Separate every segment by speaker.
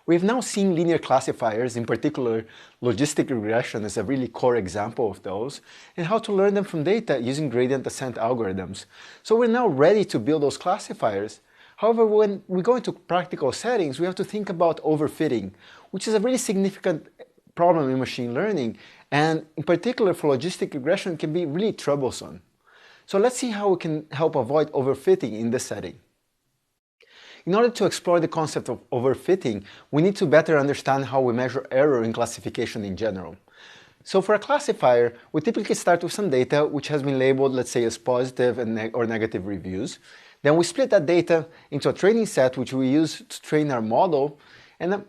Speaker 1: We've now seen linear classifiers, in particular logistic regression is a really core example of those, and how to learn them from data using gradient descent algorithms. So we're now ready to build those classifiers. However, when we go into practical settings, we have to think about overfitting, which is a really significant problem in machine learning, and in particular for logistic regression can be really troublesome. So let's see how we can help avoid overfitting in this setting. In order to explore the concept of overfitting, we need to better understand how we measure error in classification in general. So for a classifier, we typically start with some data which has been labeled, let's say, as positive or negative reviews. Then we split that data into a training set which we use to train our model, and a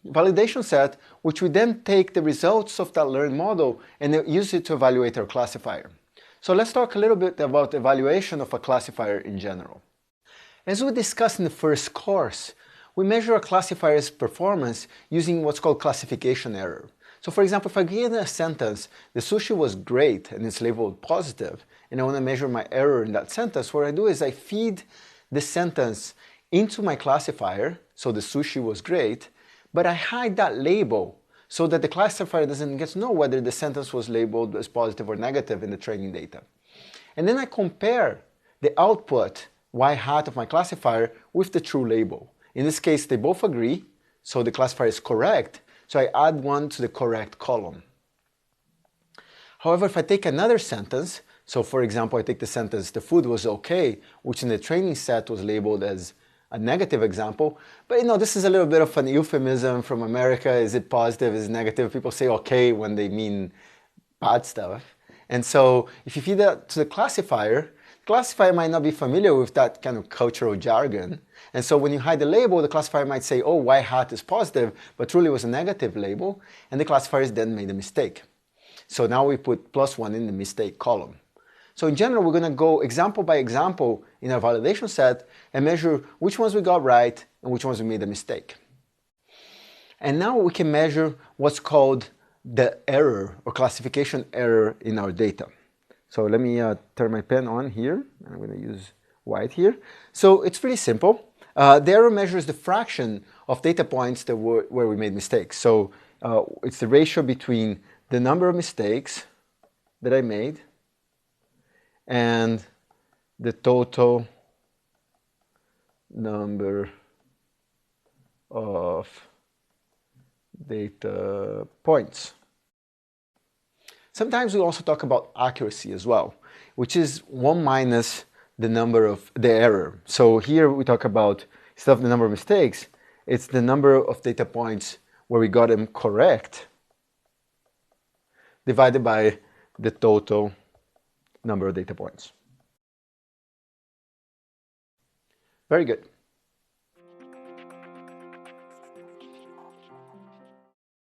Speaker 1: validation set which we then take the results of that learned model and use it to evaluate our classifier. So let's talk a little bit about evaluation of a classifier in general. As we discussed in the first course, we measure a classifier's performance using what's called classification error. So for example, if I give a sentence, the sushi was great and it's labeled positive, and I want to measure my error in that sentence, what I do is I feed the sentence into my classifier, so the sushi was great, but I hide that label so that the classifier doesn't get to know whether the sentence was labeled as positive or negative in the training data. And then I compare the output y hat of my classifier with the true label. In this case, they both agree, so the classifier is correct, so I add one to the correct column. However, if I take another sentence, so for example, I take the sentence, the food was okay, which in the training set was labeled as a negative example, but this is a little bit of an euphemism from America. Is it positive, is it negative? People say okay when they mean bad stuff. And so if you feed that to the classifier might not be familiar with that kind of cultural jargon. And so when you hide the label, the classifier might say, oh, y hat is positive, but truly it was a negative label, and the classifiers then made a mistake. So now we put +1 in the mistake column. So in general, we're going to go example by example in our validation set and measure which ones we got right and which ones we made a mistake. And now we can measure what's called the error or classification error in our data. So let me turn my pen on here. I'm going to use white here. So it's pretty simple. The error measures the fraction of data points where we made mistakes. So it's the ratio between the number of mistakes that I made and the total number of data points. Sometimes we also talk about accuracy as well, which is 1 minus the number of the error. So here we talk about, instead of the number of mistakes, it's the number of data points where we got them correct divided by the total number of data points. Very good.